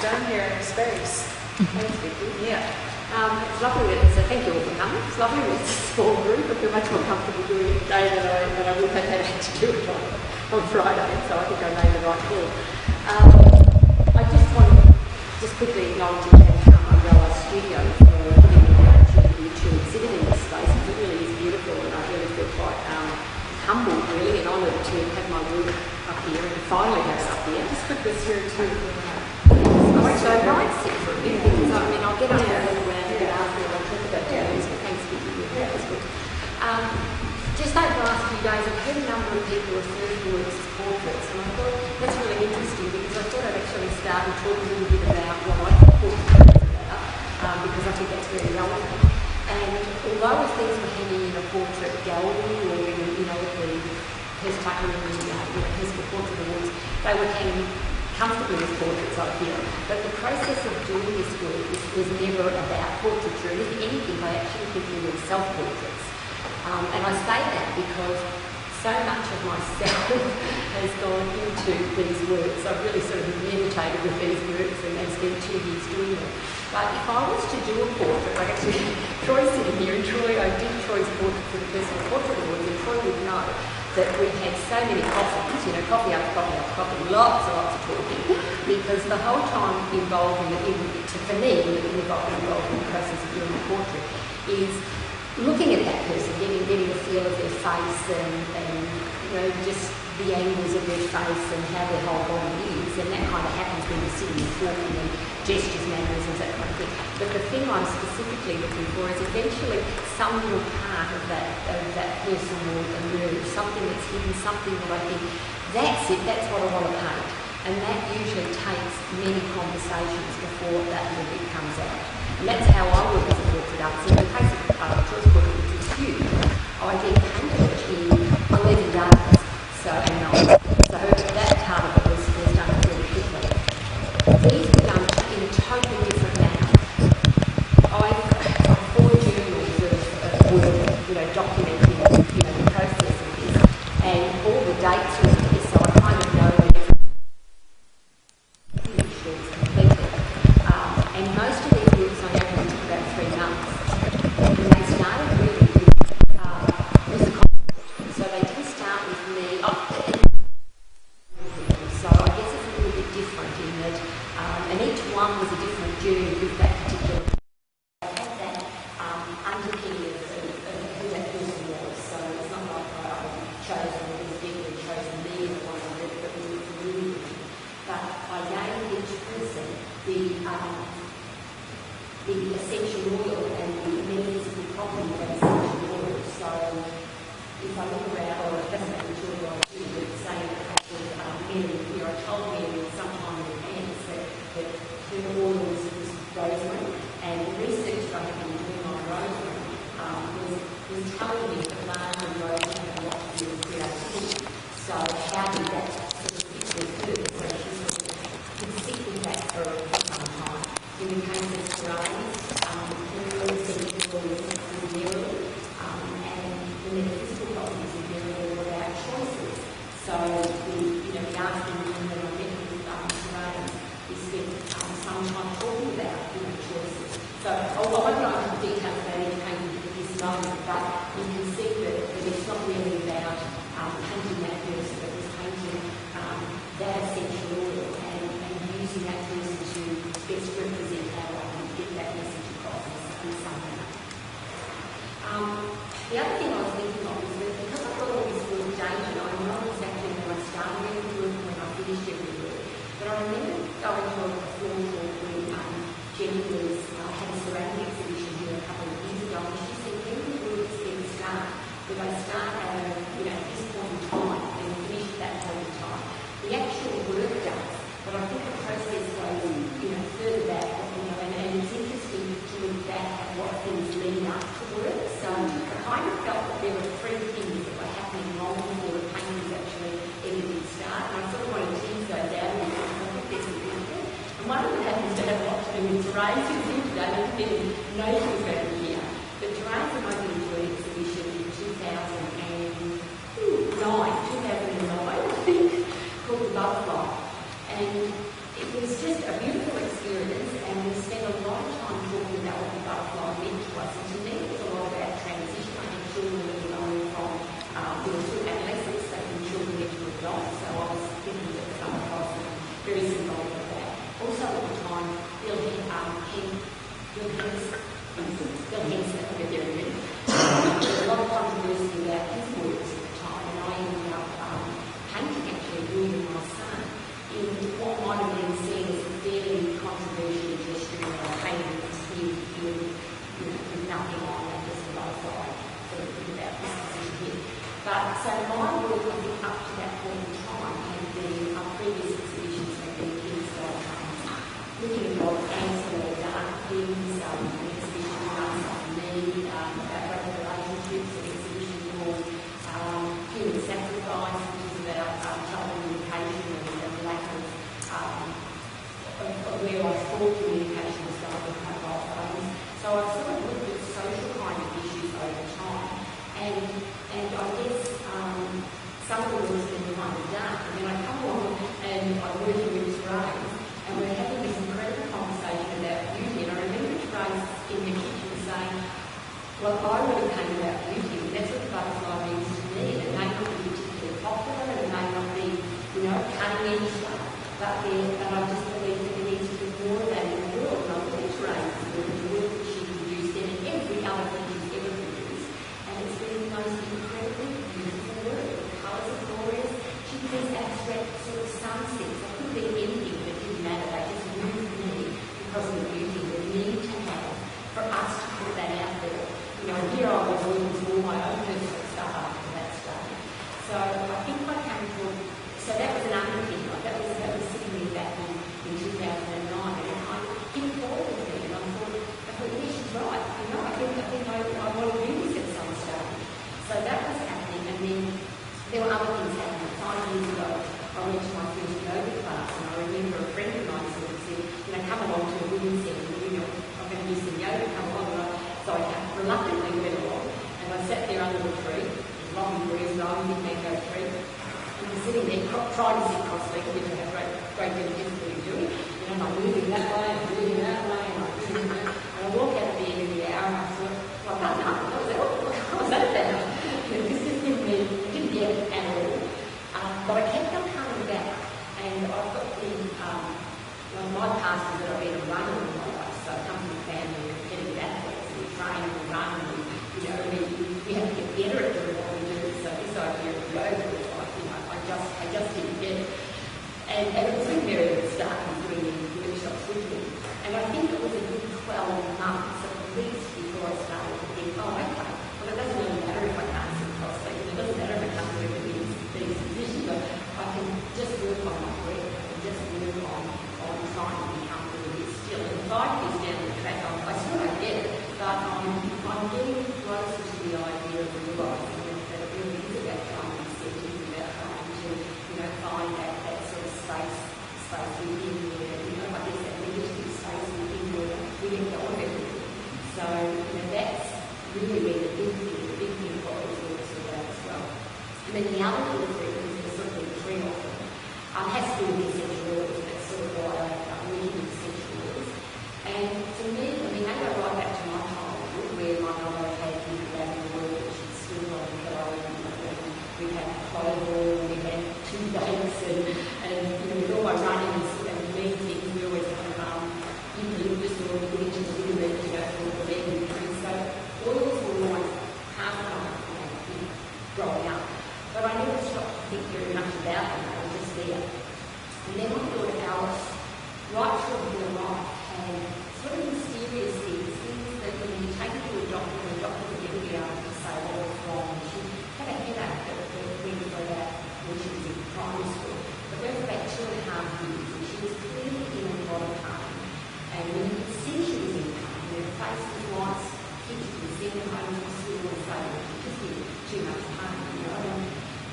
done here in space. Thanks, Vicky. Yeah. It's lovely that so thank you all for coming. It's lovely that it's a small group. I feel much more comfortable doing it today than I would have had to do it on Friday, so I think I made the right call. I just want to quickly acknowledge the Umbrella Studio for giving me the opportunity to exhibit in this space. It really is beautiful, and I really feel quite humbled, really, and honoured to have my work up here and finally have it up here. Just put this here too. So I might sit for a bit because I mean I'll get up and walk around and get after it. I'll talk about doings, but thanks for giving me that as well. Just over the last few days I've heard a number of people refer to works as portraits, and I thought that's really interesting because I thought I'd actually start and talk a little bit about what I think portraits is about, because I think that's very relevant. And although as things were hanging in a portrait gallery or in, at the Pest Tucker and the Pest Portrait Awards, they were hanging comfortably with portraits up here. But the process of doing this work was never about portraiture. If anything, I actually think they were self-portraits. And I say that because so much of myself has gone into these works. I've really sort of meditated with these works and spent 2 years doing them. But if I was to do a portrait, like actually Troy's sitting here, and I did Troy's portrait for the Personal Portrait Awards, and Troy would know that we've had so many coffees, coffee after coffee after coffee, lots and lots of talking, because the whole time involved for me, involved in the process of doing the portrait is looking at that person, getting a feel of their face and just the angles of their face and how their whole body is, and that kind of happens when you're sitting and talking and gestures, mannerisms, that kind of thing. But the thing I'm specifically looking for is eventually some little part of that person will emerge, something that's hidden, something that I think, that's it, that's what I want to paint. And that usually takes many conversations before that little bit comes out. And that's how I work as a portrait artist. In the case of Troy's portrait, which was huge, I then painted it in 11 days, and nights. So that part of it was done really quickly. These were done in a totally different manner. I've 4 journals of work, documenting, the process of this, and all the dates were here, so I kind of know that every short is completed. And most of these works I only took about 3 months. And they started really with a concept. So they didn't start with me. So I guess it's a little bit different in that, and each one was a different journey with that particular. I had that underpinning of who that person was. So it's not like I chose them, it was definitely chosen me as the one that we were familiar with. But I gave each person the essential oil and the metaphysical property of that essential oil. So if I look around, or it doesn't matter which oil I do, but say Mary, I told Mary sometime in advance that her oil was rosemary, and the research that I had been doing on rosemary was telling me that lard and rosemary have a lot to do with creativity. So how did that sort of fit with her? So she sort of could sit with that for some time. In the case of Grace, her essential oil was mirror, and the metaphysical properties of mirror were about choices. So the afternoon that I met with Grace, we spent some time talking about choices. So I won't go into the details about any painting at this moment, but you can see that it's not really about painting that person, but it's painting that essential oil and using that person to best represent how I can get that message across in some manner. The other thing I was thinking of is that because I've got all this work dated, I know exactly when I started every work and when I finished every work. But I remember going to a floor talk when Jenny had a ceramic exhibition here a couple of years ago, and she said every work is going to start, but they start at this point in time and finish at that point in time. The actual work does, but I think the process goes further back, and it's interesting to look back at what things lead up to work. So I kind of felt that there were 3 things that were happening long before the painting was actually ever did start, and I sort of wanted to tease those out and I think there's a benefit. And one of them happens to have a lot to do with Terrain, who's here today, and didn't know she was going to be here. But Terrain and I did an exhibition in 2009, I think, called The Butterfly. And it was just a beautiful experience. experience, and we spent a lot of time talking about what the butterfly meant to us. And to me, it was a lot about transition. I had children going from through adolescence, so from children into adults. So I was thinking that some of us were very symbolic of that. Also at the time, Bill Henson, they're very good. There was a lot of controversy about his works at the time, and I ended up painting actually with my son in what might have been seen as a fairly controversial gesture, and I painted this with nothing on it, just a butterfly, sort of think about this position here. But so my work, I think, up to that point in time had been, our previous exhibitions had been things like looking at what cancer or dark things, an exhibition done on me, about racial relationships, an exhibition called human sacrifice, which is about child communication and the lack of where I thought communication was going with mobile phones. So I sort of looked at social kind of issues over time, and I guess some of the work's been kind of dark, and then I come along and I'm working with Therese, and we're having this incredible conversation about beauty, and I remember Therese in the kitchen saying, well, I would have came about beauty, that's what the butterfly means to me, and it may not be particularly popular, and it may not be, cutting edge stuff, but I just believe that there needs to be more of that in the world. And I look at Therese's work, the work that she produced, and every other thing she's ever produced, and it's been the most incredibly beautiful work. The colours are glorious. She did these abstract sort of sunsets. It could be anything, but it didn't matter. They just moved me because of the beauty we need to have for us to put that out there. Here I was working through my own personal stuff after that stage. So I think I came to, so that was an underpin. That was sitting me back in 2009, and I didn't fall with me, and I thought, yeah, she's right. I think I want to do this at some stage. So that was happening, and then there were other things happening. 5 years ago, I went to my first yoga class, and I remember a friend of mine sort of said, come along to a women's session, I'm going to do some yoga, come along. So I reluctantly went along, and I sat there under the tree, long breeze, long mango tree, and I'm sitting there trying to sit cross-legged, which I have great deal of difficulty doing. And I'm moving that way, and moving that way, and I'm moving that way. And I walk out at the end of the hour, and I thought, well, what was that about? This just didn't get it at all. But I kept on coming back, and I've got my past is that I've been a runner all my life, so I come from a family of competitive athletes, and we train and we run, and we have to get better at doing what we do. So this idea of yoga was like, I just didn't get it. And it was really very good start doing the workshops with me. And I think it was a good 12 months at least before I started to think, okay, well, it doesn't really matter if I can't sit cross-legged, it doesn't matter if I can't do these positions, but I can just work on my breath, and just work on trying to become really still. And 5 years down the track, I still don't get it, but I'm getting closer to the idea of realising that it really is about trying to set it, about trying to, find that sort of space within where, I guess that negative space within where we can go with everything. So, that's really where the big thing for us works about as well. And then the other thing is the sort of the three of them. Has to do with essential oils. That's sort of why I'm working with essential oils. And to me, I go right back to my childhood where my mother had people out in the world that she'd stood on the go, and we had clover, we had toothaches, and with all my running and lean things, we always have eucalyptus oil, which is really for the leg injury. So oils were always half an hour growing up. But I never stopped to think very much about them. They were just there. And then I thought Alice, right through her life, had sort of mysterious things that when you take her to a doctor would never be able to say what was wrong. She had a headache that went for that when she was in primary school. But went for about 2.5 years, and she was clearly in a lot of pain. And when you could see she was in pain, her face was white, kids would send her home from school and say, she's just in too much pain,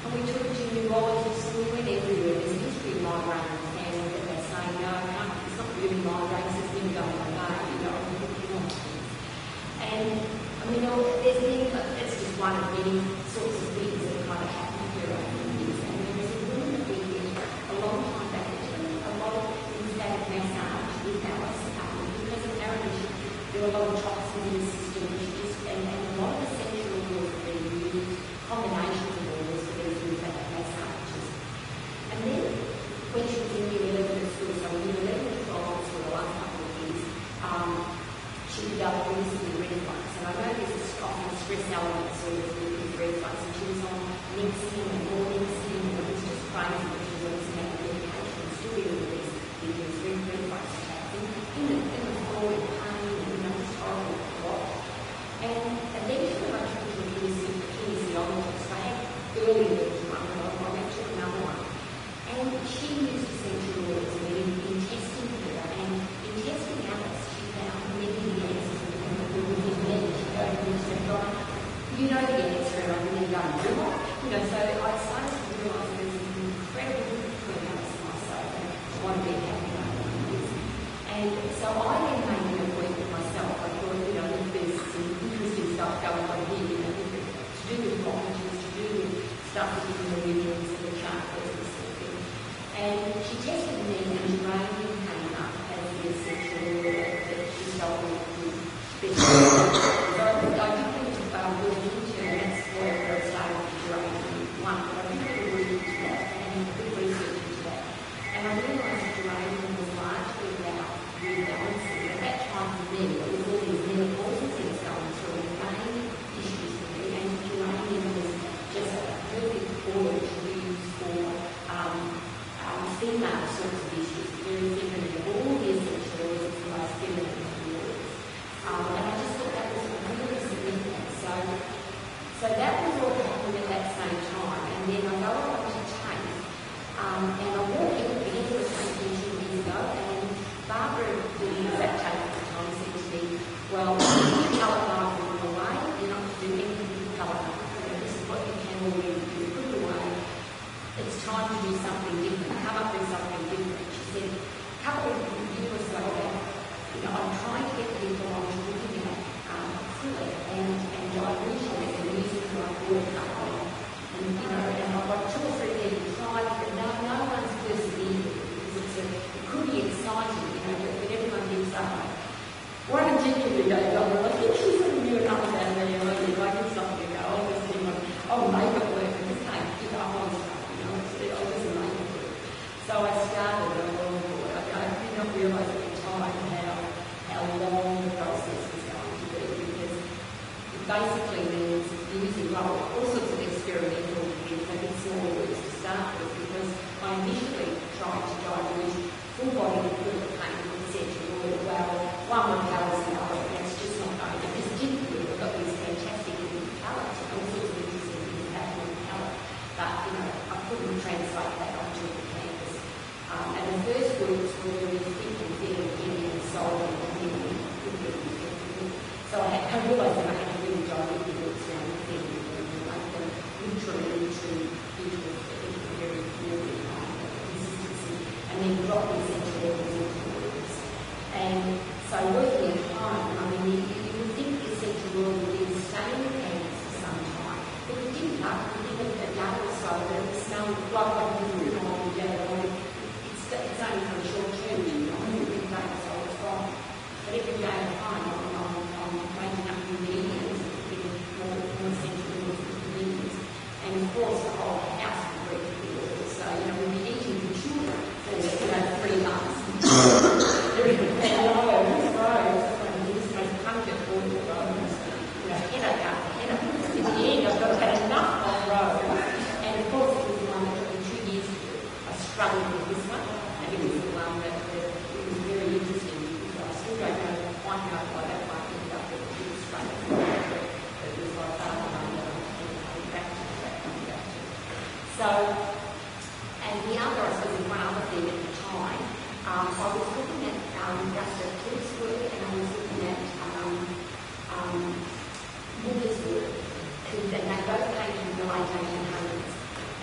And we took her to neurologists, and we went everywhere. There's a history of migraine in the family that they're saying, no, it's not really migraines, it's been going away, And, there's been, it's just one of many sorts of things that kind of happen here over the years. And there was a woman that we met a long time back, a lot of lymphatic massage with Alice. were a lot of toxins in the system, and a lot of essential oils that they used, combinations of oils for these lymphatic massages. And then, when she was in year 11 at school, so in year 11 and 12 for the last couple of years, she developed really severe reflux. And I know this is often stress elements sort of with reflux, and she was on Nexium and more Nexium, and it was just crazy, but she was on some medication and still dealing with these reflux attacks. And in the floor, in pain, and just horrible to watch. And eventually I took her to a kinesiologist. I had early years one, but I went to another one. And she used essential oils in testing her, and in testing Alice, she found many of the answers in the she go to me and said, you know the answer, and I really don't do it. So I started to realise there's an incredible difference between Alice and myself, and I want to be happy about this. And so I then made an appointment myself. I thought, there's some interesting stuff going on here, to do with blockages, to do with stuff with the meridians and the chakras and sort of thing. And she tested me, and geranium came up as the essential oil that she told me was best. So I didn't look into, and that's where I started with geranium one, but I didn't really look into that, and did research into that. And I realised that geranium was largely about rebalancing. At that time for me, it was all these menopausal things going through, and main issues for me, and geranium was just a really good oil to use for female sorts of issues, very feminine. Of all the essential oils, it's the most feminine of the oils. And I just thought that was really significant. So that was all happening at that same time. And then I go on to TAFE, and I walked in the beginning of TAFE 2 years ago, and Barbara, who was at TAFE at the time, said to me, well, you colour knife all the way, you're not to do anything with colour knife. This is what you can already do, put it away. It's time to do something different, come up with something different. She said, a couple of years or so back, I'm trying to get people on to looking at acrylic and dilution and using like watercolour. And I've got 2 or 3 people tried it, but no one's persevered because it could be exciting, but everyone gives up. What I particularly don't know, I think she sort of knew enough about me, I give something to go, make it work, and just can't give up on stuff. So I started a long board. I did not realise at the time how long the process was going to be, because it basically means using all sorts of experimental things, a bit small groups to start with, because I initially tried to dilute full body acrylic paint with essential oil. Well, one repels the other, and it's just not going to, because typically we've got these fantastic colours and all sorts of interesting things happening in colour, but I couldn't translate that onto the canvas. And the first groups were really thick and thin and heavy and solid and heavy. So I realised that I had to really dilute the groups down to thin and make them literally very consistency, and then drop these into essential oils. And so working at home, you would think the essential oil would be the same canvas for some time, but it didn't happen. Within a day or so, that it was smelling like I didn't know yet. It's only for a short term, every day, so it's gone. But every day at home, I'm making up ingredients, getting more essential oils and ingredients. And of course, the whole house is ready for the oils. So, we'll be eating for children for 3 months. And rose, this most pungent oil rose. Headache after headache. In the end, I've got to have enough of rose. And of course, it was the one that took me 2 years to do. I struggled with this one. It was the one that it was very interesting, because I still don't know quite why that one ended up with a big straight. It was like that one that I'm back to. So, and the other, I suppose, one other thing at the time, I was looking at Gustav Klipp's work, and I was looking at Muga's work, and they both came from the late 1800s.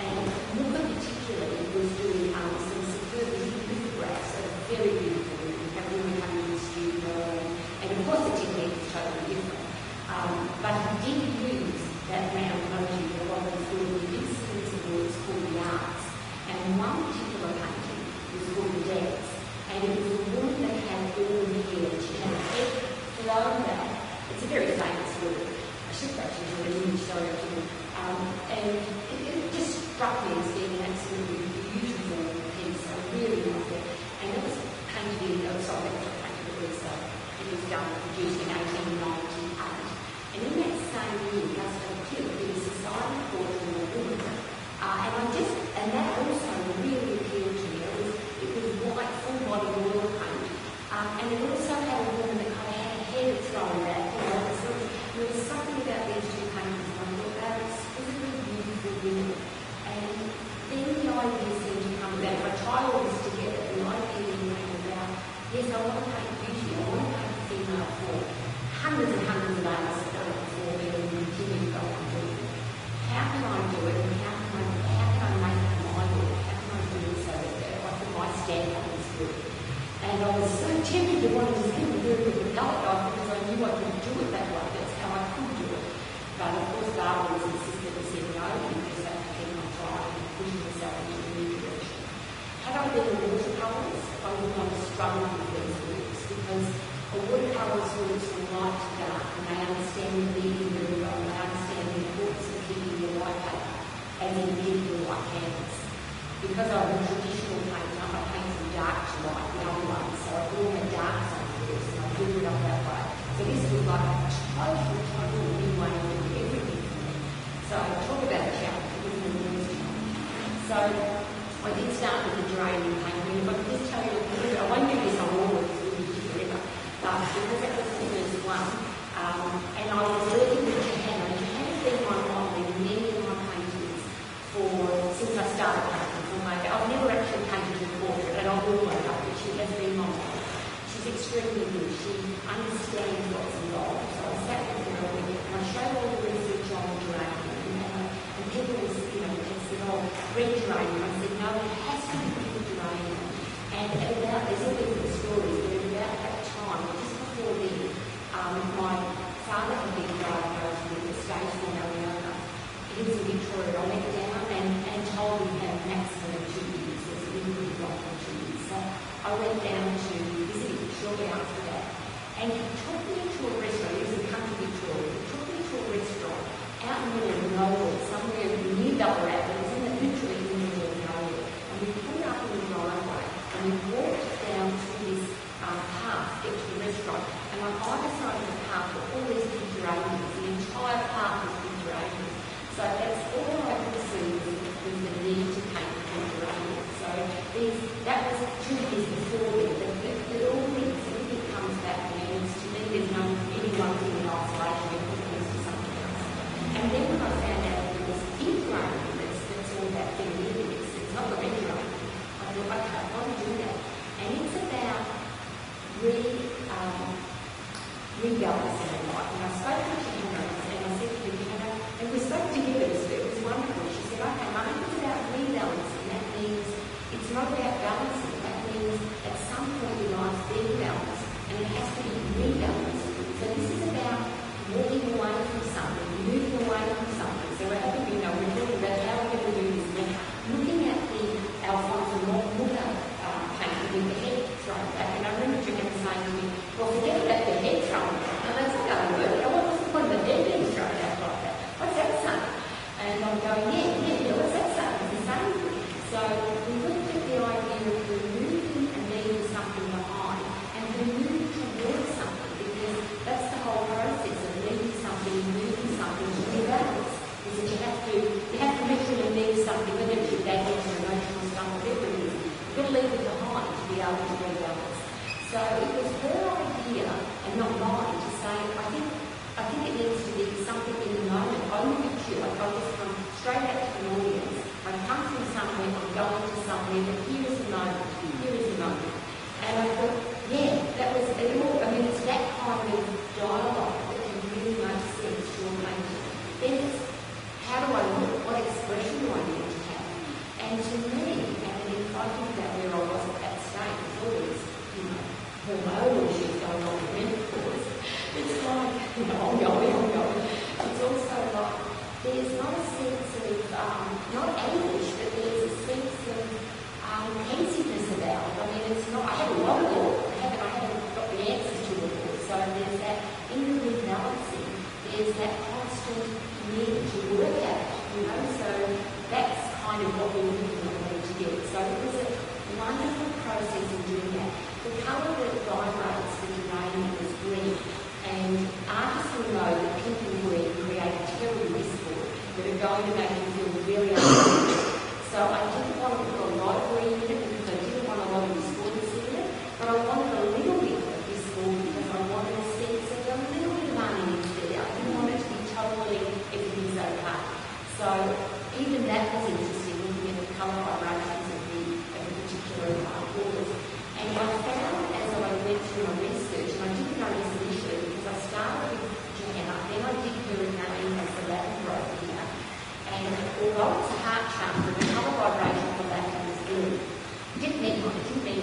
And Muga particularly was doing some superb lithographs that are very beautiful. You have women coming in the studio, and of course the technique is totally different. But he did use that round motif of what was called the incidents of words called the arts. And one particular painting was called the Dance, and it was a woman that had all the hair. She had a head flown very famous for it. I should actually do an image show to him. And it just struck me as being an absolutely beautiful piece. I really loved it. And it was painted in, it was produced in 1898. And in that same year, Gustav Klimt did a society portrait of a woman. And that also really appealed to me. It was white, full body oil paint. And it also had a woman that kind of had her hair thrown back. There was something about these two paintings, and I thought they were exquisitely beautiful women. And then the idea seemed to come about. If I tie all this together, the idea then came about, yes, I want to paint beauty, I want to paint female form. Hundreds and hundreds of artists have done it before me and continue to go on doing it. How can I do it, and how can I make it my work? How can I do it so that I put my stamp on this work? And I was so tempted to want to just give a very good colour guide because I knew I could do it that way. That's how I could do it. But of course, Barbara was insistent and said no, because that became my trying and pushing myself into a new direction. Had I been in watercolours, I would not have struggled with these works because a watercolours works from light to dark, and they understand the medium very well, and they understand the importance of keeping the white paper and then keeping the white canvas. Because I'm a traditional painter, I paint from dark to light, the other one, so I do all my darks on first, and I build it up that way. So this was like a total new way of doing everything for me. So talk about a challenge, it was an enormous challenge. So I did start with the draining painting, and if I could just tell you, I won't do this on all of this, we'll be forever, but because that was the first one, and I was working with Johanna, and Johanna has been my model in many of my paintings since I started painting. I've never actually painted a portrait, and I will one up, but she has been my model. She's extremely good. She understands what's involved. So I sat with her a week, and I showed all the research on the geranium, and people was, said, oh, red geranium. I said, no, it has to be pink geranium. And there's all these little stories, but at about that time, just before then, my father had been diagnosed with a stage 4 melanoma. He was in Victoria. I went down and told him he had a maximum of 2 years. There's a limited life of 2 years. So I went down to visit him shortly after that. And he took me to a restaurant. He was in country Victoria. He took me to a restaurant out in the middle of nowhere, somewhere near Ballarat. It was literally in the middle of nowhere. And we pulled up in the driveway and we walked down to this path to get to the restaurant. And on either side of the path were all these big geraniums. The entire path was big geraniums. So that's all I could see was the need to paint the geranium. So that was 2 years before then. But all things, everything comes back to me. And to me, there's no any one thing in isolation. It goes to something else. And then when I found out that there was pink geranium, that's all that thing is. It's not the red geranium. I thought, okay, I want to do that. And it's about rebalancing in life. And I spoke to Hannah and I said to Hannah, and we spoke together, it was wonderful. She said, okay, Mum, it's about rebalancing. That means it's not about balancing. That means at some point in life being balanced, and it has to be rebalanced. So this is about walking away from something, moving away from something. So we're talking about how we're going to do this. We're looking at the Alfonso Mutter painting with the head thrown back. And I remember Johanna saying to me, well, forget about the head thrown back. Now that's not going to work. What's the point of the head being thrown out like that? What's that saying? And I'm going, yeah, what's that saying? It's the same thing. So we looked at the idea of removing and leaving something behind and moving towards something, because that's the whole process of leaving something, moving something to rebalance. Is that you have to literally leave something, whether it's your baggage or emotional stuff, whatever it is, you've got to leave it behind to be able to rebalance. So it was her idea and not mine to say, I think it needs to be something in the moment. I look at you, like I just come straight out to the audience. I come from somewhere, I'm going to somewhere, but here is the moment, here is the moment. And I thought, yeah, that was it all. I mean, it's that kind of dialogue that can really make sense to a painting. Then it's, how do I look? What expression do I need to have? And to me, and if I think about where I was at that stage, it's always, hormonal issues going on with menopause. It's like, I'm going. It's also like, there's not a sense of, not anguish, but there's a sense of pensiveness about it. I mean, it's not, I have a lot of law, I haven't got the answers to it all. So there's that inner balancing, there's that constant need to work at it, you know, so that's kind of what we're looking at to get. So it was a wonderful process in doing that. The colour that Guy rates for uranium was green, and artists will know that pink and green create a terrible discord that are going to make you feel really uncomfortable. So I didn't want to put a lot of green in it because I didn't want a lot of discordancy in it, but I wanted a little bit of discord because I wanted a sense of a little bit of unease there. I didn't want it to be totally everything's okay. So even that was interesting, looking at the colour vibrations of the particular orders. And I found as I went through my research, and I didn't know this initially because I started with Joanna, then I did Hurricane as the Latin wrote here. And although it's a heart chakra, the colour vibration for Latin is blue. It didn't mean that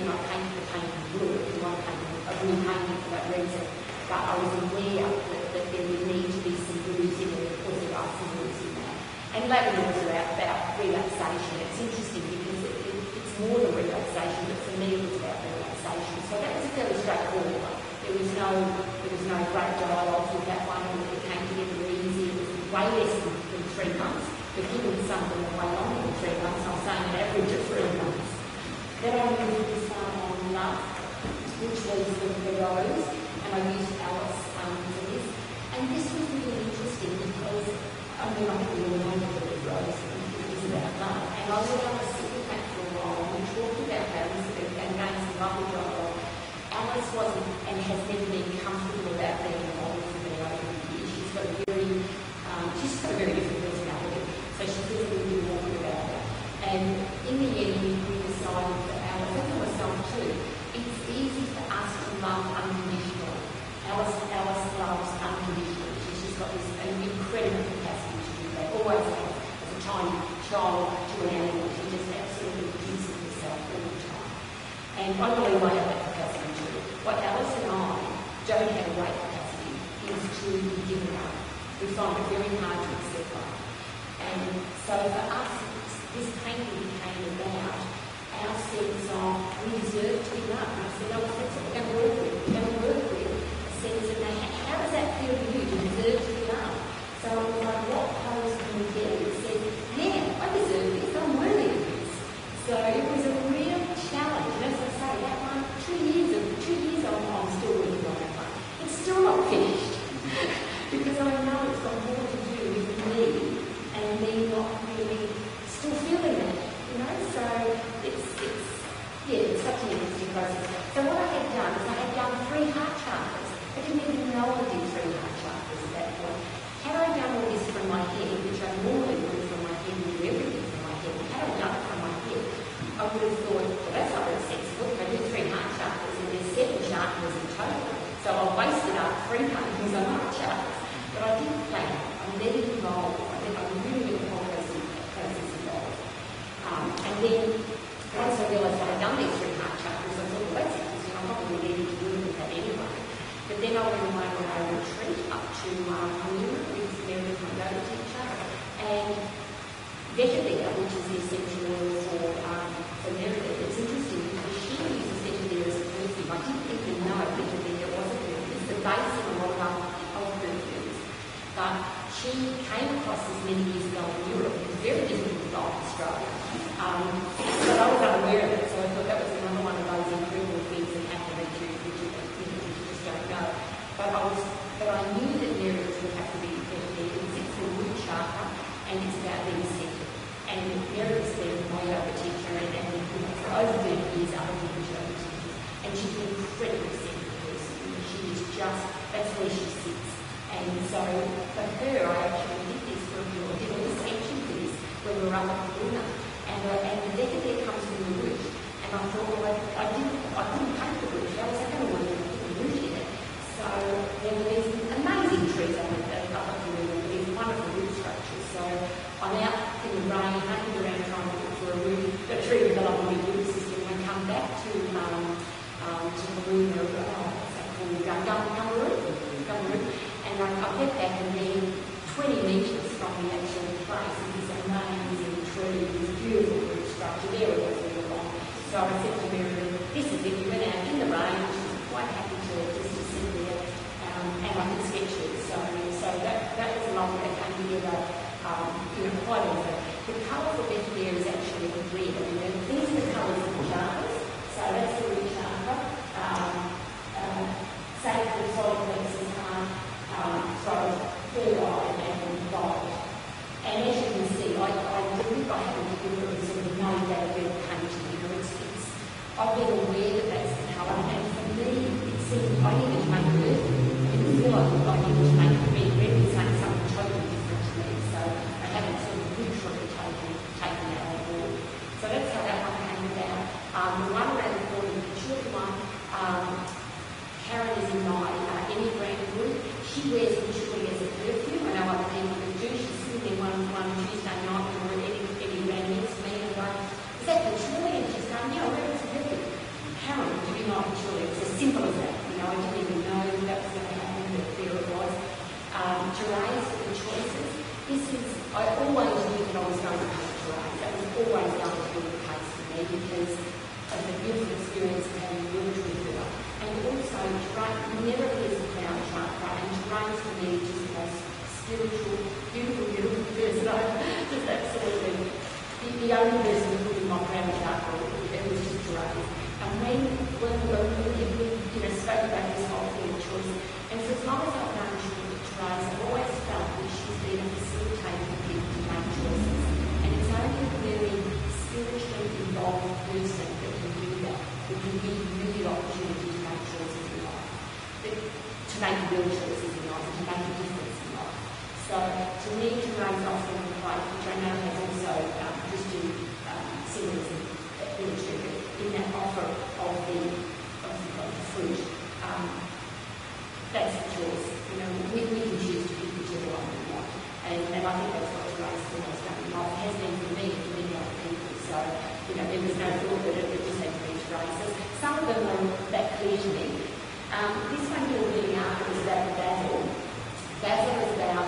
I painted the painting blue, because I painted a blue painting for that reason. But I was aware that there would need to be some blues in it because there are some blues in that. And Latin was about relaxation. It's interesting because it's more than relaxation, but for me it was about relaxation. So that was fairly straightforward. There was no great dialogue with that one, and it came together easy. It was way less than 3 months, but given some of them are way longer than 3 months, I'm saying an average of 3 months. Then I moved this one on Love, which was the rose, and I used Alice for this. And this was really interesting because, I mean, I think we all know that the rose is about love. And I was on a sit back for a while, and we talked about that and gained some lovely dialogue. Alice wasn't and has never been comfortable about being a model for me over the years. She's got a very different personality, so she feels a little bit awkward about it. And in the end, we decided for Alice, and for myself too, it's easy for us to love unconditionally. Alice loves unconditionally. She's just got this incredible capacity to do that. Always has, as a tiny child to an animal. She just absolutely gives of herself all the time. And I believe I have that capacity too. What Alice and I don't have a great capacity is to be given up. We find it very hard to accept that. And so for us, this painting became about our sense of we deserve to be loved. And I said, oh, that's what we're going to work with. We're going to work with a sense of how does that feel to you to deserve to be loved? So I was like, what pose can we get? It said, yeah, I deserve this. I'm worthy of this. So it was a real challenge. And as I say, that one, 2 years I'm still working on that one. It's still not finished. Because I know it's got more to do with me and me not really still feeling it, you know. So it's such an interesting process. So what I had done is I had done 3 heart chakras. I didn't even know I did 3 heart chakras at that point. Had I done all this from my head, which I normally do from my head and do everything from my head, had I done it from my head, I would have thought, well, that's not very sensible. I do 3 heart chakras and there's 7 chakras in total. So I've wasted up 3 paintings on heart chakras. But I didn't plan. I let it evolve. I really let the whole process evolve. And then once I realised I had done these 3 heart chakras, I thought, well, that's interesting. I'm not really ready to do with that anyway. But then I went away on a retreat up to New with Meredith, my yoga teacher, and vetiver, which is the essential oil for Meredith. It's interesting because she uses vetiver as a perfume. I didn't even know vetiver was a perfume. It's the base of a lot of perfumes. But she came across this many years ago in Europe. It was very difficult to buy in Australia. So I was unaware of it, so I thought that was another one of those incredible things that happen that you just don't know. But I knew that Meredith would have to be vetiver because it's a root chakra and it's about being centered. And Meredith's been my yoga teacher and for over 30 years other people's yoga teachers. And she's an incredibly centered person. She is just, that's where she sits. And so for her, I actually did this for a few, I did all the sketching for this when we were up at the Luna. And the vetiver comes from the root. And I thought, well, I couldn't paint the root. I was going to work with the root in it. So there were these amazing trees on it that up at the Luna, these wonderful root structures. So I'm out in the rain, hunting around trying to look for a tree with a lovely root system. And I come back to the Luna, Gummeroo. And I get back and then 20 metres from the actual place is this amazing tree, this beautiful root structure. There it was all along. So I said to Meredith, this is it. We went out in the rain. She was quite happy to sit there and I could sketch this. She wears literally as a perfume. I know other people who do. She's sitting there one Tuesday night and Eddie ran next to me and going, is that patchouli? And she's going, yeah, where is the perfume? Karen, do you not patchouli? It's as simple as that. You know, I didn't even know that was going to happen, but there it was. Gerai's for the choices. I always knew that I was going to have Gerai's. That was always going to be the case for me because of the beautiful experience of having worked with her. And also, Gerai never is a crown chakra, and Gerai for me is just the most spiritual, beautiful person. Just absolutely the only person who put in my crown chakra, it was just Gerai. And when we spoke about this whole thing of choice, and so as long as I've known Gerai, I've always felt that she's been a facilitator for people to make choices. And it's only a very spiritually involved person that can do that, that can give you the opportunity to make choices in life, to make real choices in life, and to make a difference in life. So to me, Gerai's offering of life, which I know has also Christian symbolism in that offer of the fruit, that's the choice. You know, we can choose to pick whichever one we want, and I think that's what Gerai's always done in life. It has been for me and for many other people. So there was no thought that it just had to be Gerai. So some of them are that clear to me. This one you're reading after is about the Basil. Basil is about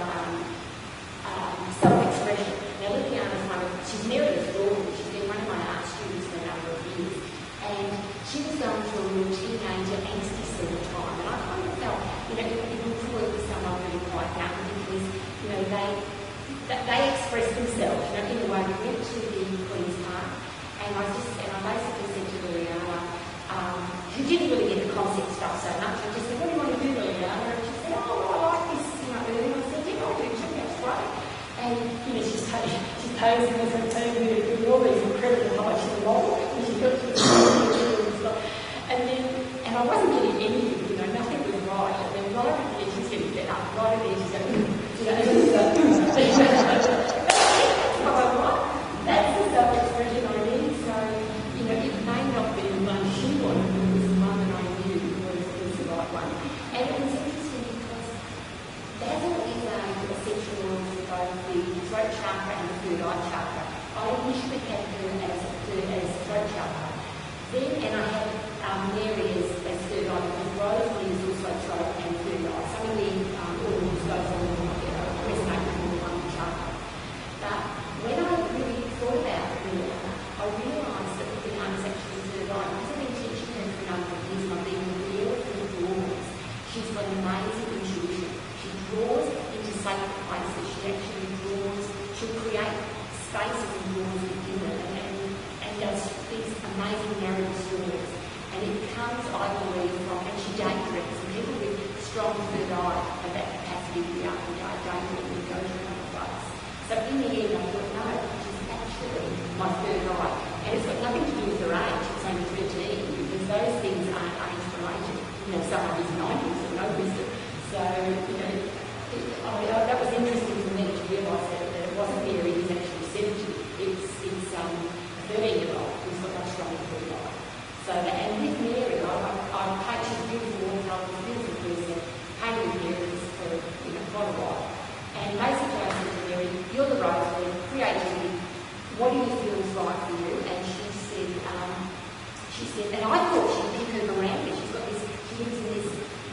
self-expression. Now, Liliana's she's Meredith's daughter. She's been one of my art students for a number of years. And she was going through a real teenager angsty sort of time. And I kind of felt, it would work with someone really quite young because, they expressed themselves, in a way. We went to the Queen's Park and I basically said to Liliana, who didn't really get the concept stuff so much, I just said, what do you want to do, Liliana? And she said, I like this, early. I said, yeah, I do too, that's great. And, she's posing as a team with all these incredible heights and models, and she got to the and I wasn't getting anything, nothing was right. And then right at the end, she's getting better. Right at the end, she's going, that's what I want. That's the self-expression I need. So, it may not be the one she wanted, but it was the one that I knew was the right one. And it was interesting because Basil is a sexual for both the throat chakra and the third eye chakra. I initially had her as throat chakra. Then, and I had Mary as third eye, because Rosemary is also throat and third eye. Some of the organs goes on resonate with the one chakra. But when I really thought about it, I realised that Liliana's actually third eye. Because I've been teaching her for a number of years and I've been real through the organs. She's got amazing intuition. She draws into sacred places. She'll create spaces and doors within them and does these amazing narrative stories. And it comes, I believe, from, and she date directs, and people with strong third eye have that capacity to be able to date directly and go to another place. So in the end, I thought, no, she's actually my third eye. And it's got nothing to do with her age, it's only 13, because those things aren't age-related. Someone who's 90s or no wisdom. So, that was interesting for me to realise that it wasn't Mary who's actually 70. It's a 13-year-old who's got much stronger third eye. So, and with Mary, I paid, she's beautiful, beautiful person, paid with Mary for quite a while. And basically I said to Mary, you're the Rosemary, creativity, what do you feel is right for you? And she said, and I thought she'd pick her veranda. She's got this, she lives in this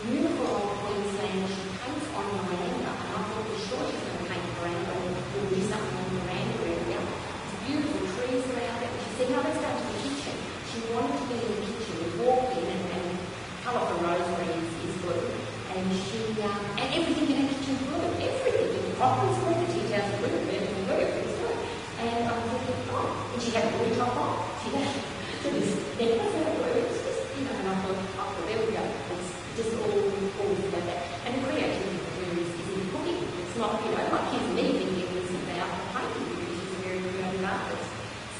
beautiful old Queensland, she paints on the veranda, and I thought, well, sure she's going to paint the veranda or do something on the veranda area. There's beautiful trees around it. And she said, no, let's go to the kitchen. She wanted to be in the kitchen. We walked in and colour for Rosemary is blue. And and everything in the kitchen's blue. Everything. The coffee's blue, the tea towel's blue, the bed is blue, everything's blue. And I'm thinking, oh, and she had a blue top on. She had this necklace and a blue. It's just, and I thought, oh, well, there we go. It's just all like that. And the creativity for her is in cooking. It's not, like here's me thinking it was about painting because she's a very creative artist.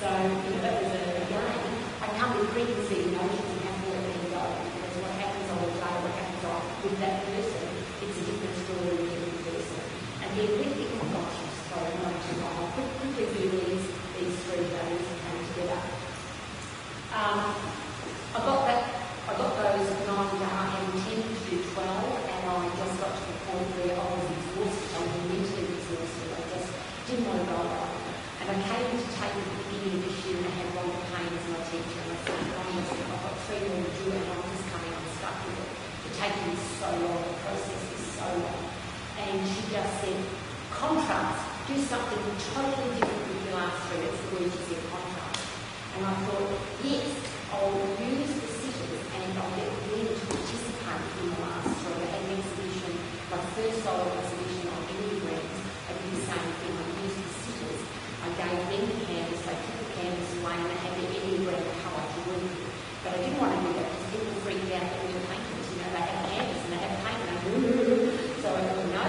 So, that was again, I come with preconceived notions and have to let them go. Because what happens on the day, what happens with that person, it's a different story with every person. And then with the sorry, not too long. I'll quickly do these 3 days and come together. I got those 9 days, I intended to do contrast, do something totally different with your last three. That's the word you said, contrast. And I thought, yes, I'll use the sitters and I'll get them to participate in the last three. I had an exhibition, my first solo exhibition on Enneagrams. I did the same thing. I used the sitters. I gave them the canvas, they took the canvas away and they had their Enneagram colour to work with. But I didn't want to do that because people freaked out that we were painters. You know, they had canvas and they had paint and so I thought, no,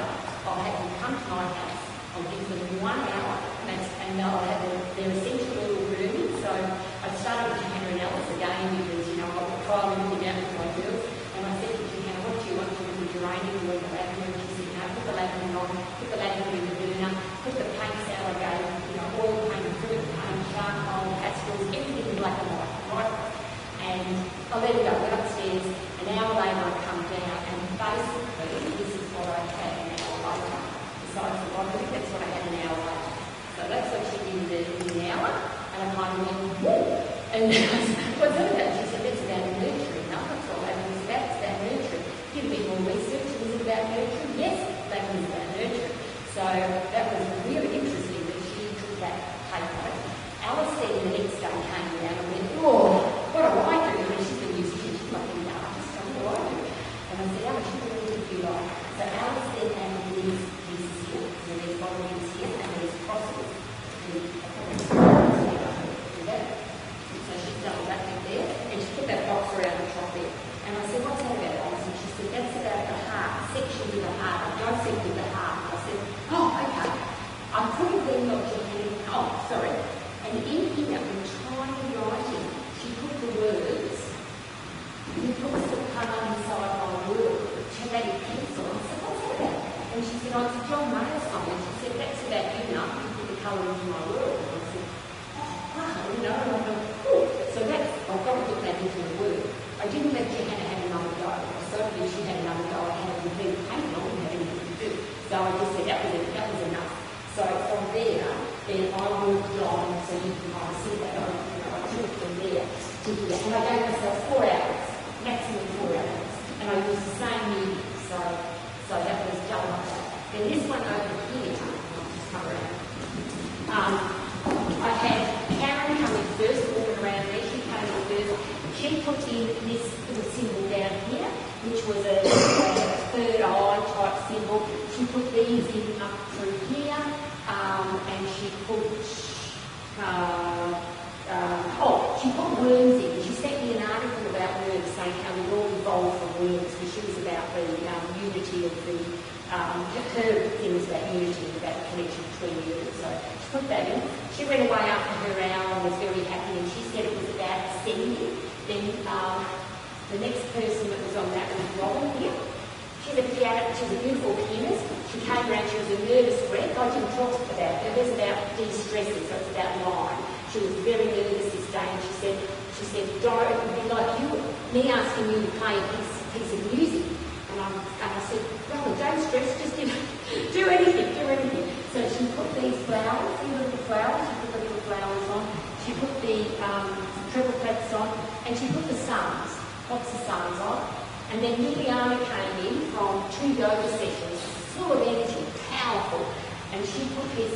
I'll have them come to my house. I'll give them 1 hour and they'll have their essential little room. So I started with Johanna and Alice again because, you know, I would try everything out with my girls. And I said to Johanna, what do you want to do with geranium or the lavender? And she said, no, put the lavender on, put the lavender in the burner, put the paints out I gave, you know, oil paint, acrylic paint, charcoal, pastels, everything in black and white, right? And I let it go, went upstairs. An hour later I come down and basically this is what I had an hour later. Besides the bottle, that's what I had an hour later. So that's what she did in an hour. And I kind of went, whoa! And I said, what's that about? She said, that's about nurturing. No, that's all that was about. It's about nurturing. Did a bit more research. Was it about nurturing? Yes, that was about nurturing. So that was really interesting that she took that paper. Alice said the next day came down and went, oh, what do I do? And she's a musician, she's like an artist, so what do I do? And I said, Alice, what do you like? So Alice then added these pieces here, and there's bottomings here, and there's crosses. So she's done that bit there, and she put that box around the top there. And I said, what's that about, Alice? And she said, that's about the heart, sections of the heart. I dissected the heart. I said, oh, okay. I could have then got your hand, oh, sorry. And in here, with tiny writing, she put the words, he puts the colour inside my word. She had that in pencil. I said, what's that about? And she said, oh, it's a John Mayer song. And she said, that's about you now. You put the colour into my word. And I said, oh, wow, you know. And I thought, cool. So that's, I've got to put that into the word. I didn't let Johanna have another go. So if she had another go, I had a complete paint. I wouldn't have anything to do. So I just said, that was enough. So from there, then I worked on, so you can kind of see that, I took it from there to do that. And I gave myself 4 hours, maximum 4 hours. And I used the same medium, so that was done like that. Then this one over here, I'll just come around. I had Karen come in first, walking around there, she came in first. She put in this little symbol down here, which was a third eye type symbol. She put these in up through here. And she put, she put worms in. She sent me an article about worms saying how we all evolved from worms, which was about the unity of the, her thing was about unity, about the connection between worms. So she put that in. She went away after her hour and was very happy, and she said it was about ascending. Then the next person that was on that was Robin here. She's a beautiful pianist. She came around, she was a nervous wreck. I didn't talk about her. It was about de-stressing, so it's about line. She was very nervous this day, and she said, Dora, it would be like me asking you to play a piece of music. And I said, Robin, don't stress, just do anything. So she put these flowers, see the little flowers, she put the little flowers on. She put the treble clefs on, and she put the suns, lots of suns on. And then Liliana came in from 2 yoga sessions, full of energy, powerful, and she put this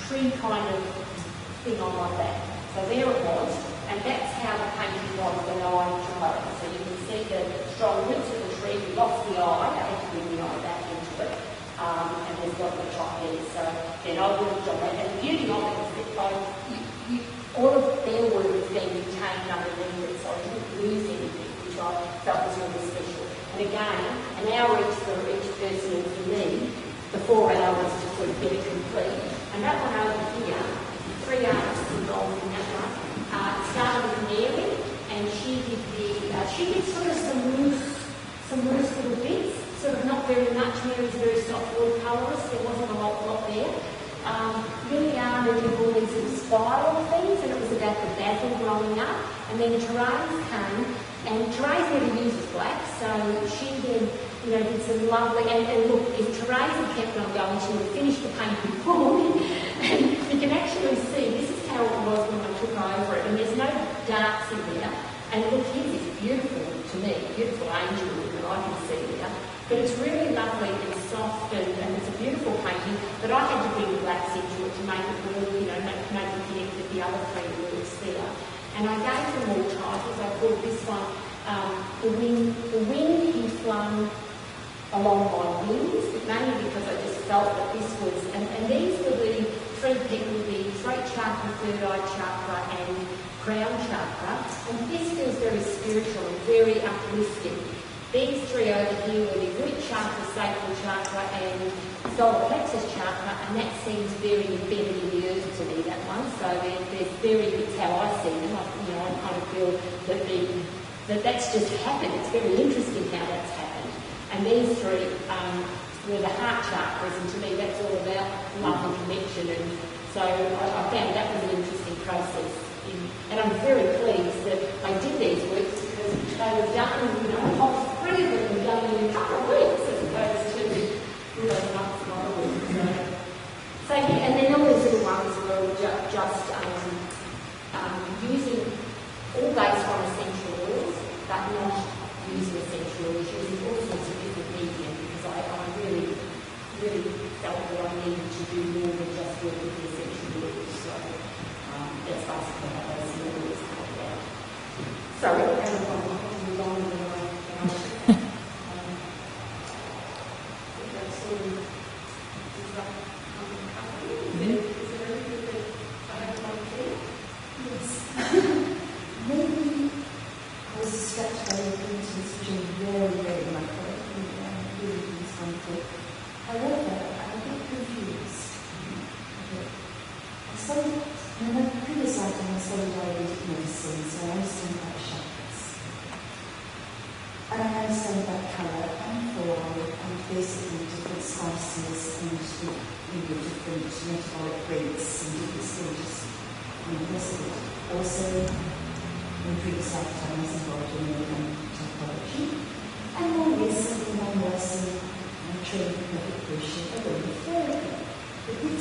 tree kind of thing on like that. So there it was, and that's how the painting was when I tried it. So you can see the strong roots of the tree. We lost the eye, I had to bring the eye back into it, and there's got the top there. So then I worked on that. And the beauty of it is that all of their work is being contained underneath it, so I didn't lose anything, which I felt was really special. And again, an hour each for each person, and for me, the 4 hours to sort of get it complete. And that one over here, 3 artists involved in that one. It started with Mary, and she did sort of some loose little bits, sort of not very much. Mary's very soft watercolourist, there wasn't a lot there. Liliana did all these little spiral things, and it was about the basil growing up. And then Therese came, and Therese never uses black, so she did some lovely, and look, if Therese had kept on going, she would have finished the painting full. And you can actually see, this is how it was when I took over it, and there's no darks in there. And look, here's this beautiful, to me, beautiful angel that I can see there. But it's really lovely and soft, and it's a beautiful painting. painting, but I had to bring the black central to make it work, you know, make it connect with the other three words there. And I gave them all titles. I called this one The Wind He Flung Along My Wings, mainly because I just felt that this was, and these were the three people, the throat chakra, third eye chakra, and crown chakra. And this feels very spiritual and very uplifting. These three over here were the root chakra, sacral chakra, and solar plexus chakra, and that seems very embedded in the earth to me, that one. So there's very, it's how I see them. I kind of feel that that's just happened. It's very interesting how that's happened. And these three were the heart chakras, and to me that's all about love and connection. And so I found that was an interesting process. And I'm very pleased that I did these works because they were done, you know, a whole three of them were done in a couple of weeks as opposed to those months and other weeks. So yeah, and then all these little ones were just using all based on essential oils, but not using essential oils, using all sorts of different media, because I really felt that I needed to do more than just work with the essential oils. So that's basically how those oils come about. Sorry, I'm probably longer than I should. That's sort of, is that covering? Is there anything that I have to say? Yes. Maybe I was distracted by your paintings, which are very, very macro, and really something. However, I'm a bit confused. When I criticized and I studied Ayurvedic medicine, so I understand about chakras. And I understand about colour and form and basically different spices and different metabolic rates and different stages in the rest of it. Also, in previous lifetimes involved in yoga technology. And all this something I'm nursing and training meditation and therapy. But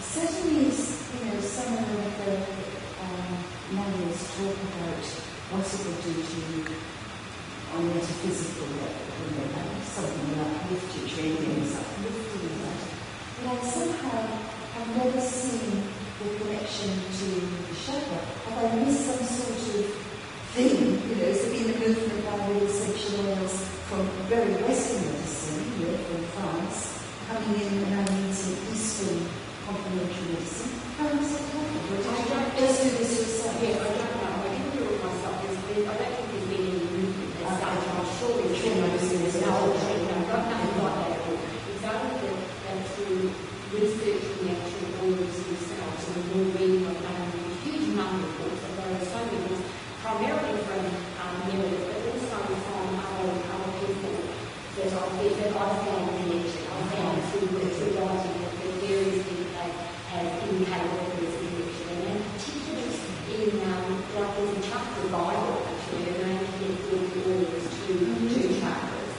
certainly, some of the manuals talk about what it will do to you on a metaphysical level, something like uplifted training, uplifting that. But I somehow have never seen the connection to the chakra. Have I missed some sort of thing? Has there been a movement by the essential oils from very Western medicine, from France, coming in and having some Eastern complementary medicine? How does that happen? Just do this yourself? Yeah, I don't know. I didn't do it myself. I don't think there's been any movement as such. I'm sure there's been no treatment. I've got nothing like that at all. It's only that through researching the actual oils themselves and more reading, I've done a huge number of books. I've got so many books, primarily from Meredith, but also from other people that I've found a connection. I've found through writing that various people have indicated that there's a connection. And particularly in, like there's a chakra Bible, actually, and they connect all the oils to two chakras.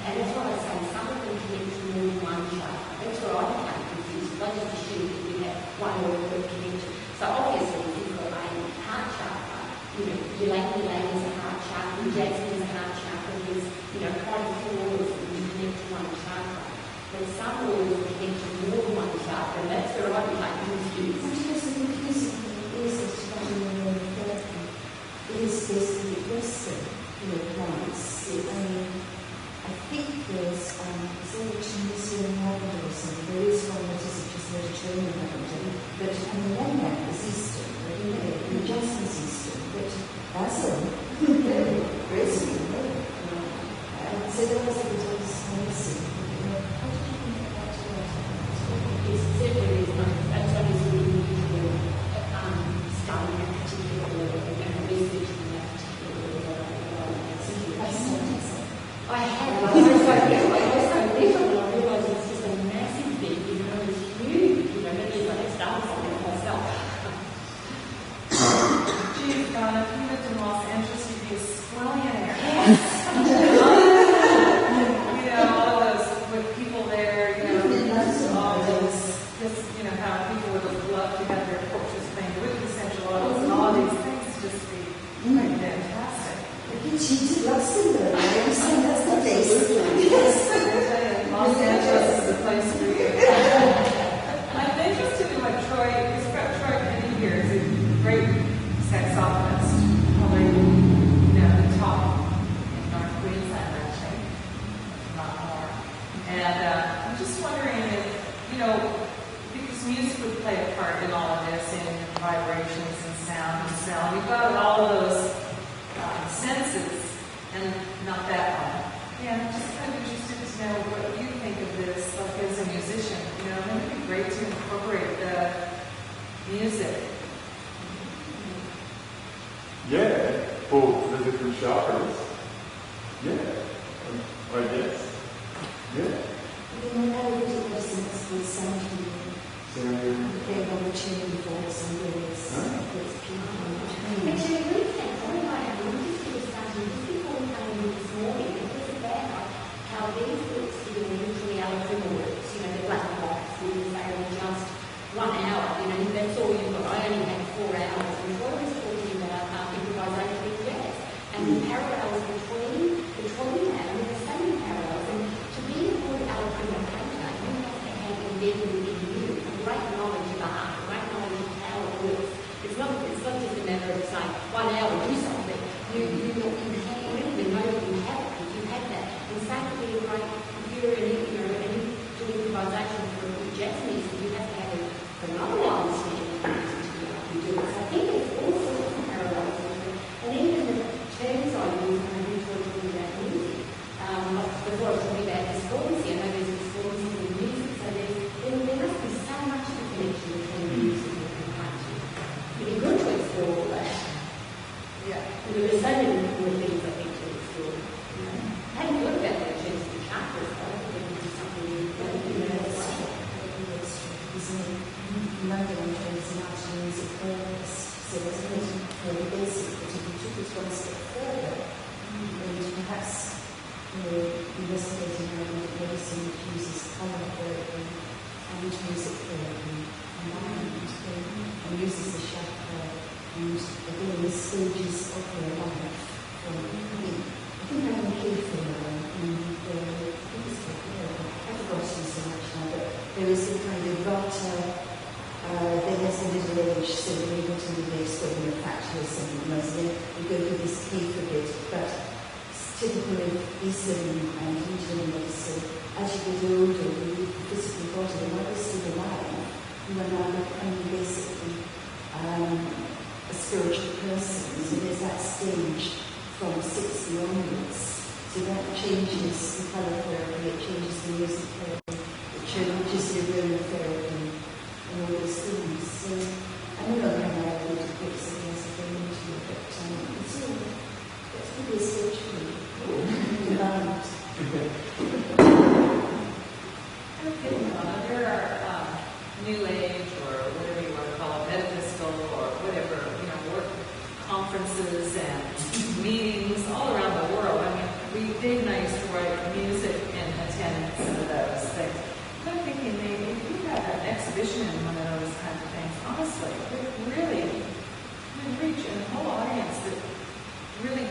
And that's why I say some of them connect to more than one chakra. That's where I became confused. I just assumed that you had one oil that connected. So obviously, if you've got a heart chakra, ylang ylang is a heart chakra, jasmine is a heart chakra, there's, quite a few oils that you connect to one chakra. But some oils connect to more than one chakra, and that's where I became confused. What is the confusing thing is that studying therapy is basically Western plants. I think there's there a Tunisian lavender or something. There is one that isn't just Mediterranean lavender, but and the lemon is Eastern, the jasmine is Eastern, but basil, very sweet. So there was a bit of spicy. How did you think about that? It certainly is not. That's obviously unusual studying that particular level and researching that particular level. I have. I was so little and I realised it's just a massive thing, it's huge. Maybe if I had started something myself. Geez, Donna, if you lived in Los Angeles, you'd be a swelling in there. Yes. And I'm just wondering if, because music would play a part in all of this, in vibrations and sound and smell. We've got all of those senses, and not that one. Yeah, I'm just kind of interested to know what you think of this, like as a musician. I think it'd be great to incorporate the music. Yeah, for the different chakras. Yeah, I guess. Yeah. How would it lessons with sound healing? So, They have a tuning voice and lyrics. It's people in between. Actually, we can talk about it. We just did something just before we came in this morning. It was about how these books are literally algorithm works. The black box, and they say just 1 hour. That's all you've got. I only had 4 hours. And what I was talking about improvisation with jazz and the parallels between that. There's so many parallels. And to be a good algorithm painter, you have to have embedded within you a great knowledge of art, a great knowledge of how it works. It's not just a matter of saying 1 hour do something. You don't even know that you have it because you have that. And same with being a great computer and you do improvisation for a good jazz music, you have to have a phenomenal understanding of music to be able to do it. So I think there's all sorts of parallels. And even the terms I use when I'm talking about music, before I was talking about discordancy, I know there's discordancy in music, so there must be so much of a connection between music and painting. It'd be good to explore all that. Yeah. There are so many cool things I think to explore. I hadn't thought about that in terms of the chakras, but I think it would be something that would be nice. London and tracing out to music first. So there's a little very basic, but if you took it one step further, and perhaps investigating around medicine that uses colour therapy and music therapy combined, and uses the chakra and again the stages of their life. I think I'm a kid for now, and I've forgotten so much now, but there is a kind of vata. Then there's a middle age, so we're able to relate when we're practice and we go through this cave a bit, but it's typical of Eastern and Indian medicine. As you get older, the physical body, while you're still alive, you are now becoming basically a spiritual person. So there's that stage from 60 onwards. So that changes the colour therapy, it changes the music therapy, it changes the aromatherapy. And all those things. So I don't know how I would have put something else if I need to, but it's all, it's really spiritual. Environment. Okay, Donna, there are New Age or whatever you want to call it, metaphysical or whatever, work conferences and meetings all around the world. Dave and I used to write music and attend some of those things. I'm thinking maybe if you had an exhibition in one of those kinds of things, honestly, it really would reach a whole audience that really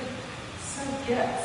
so gets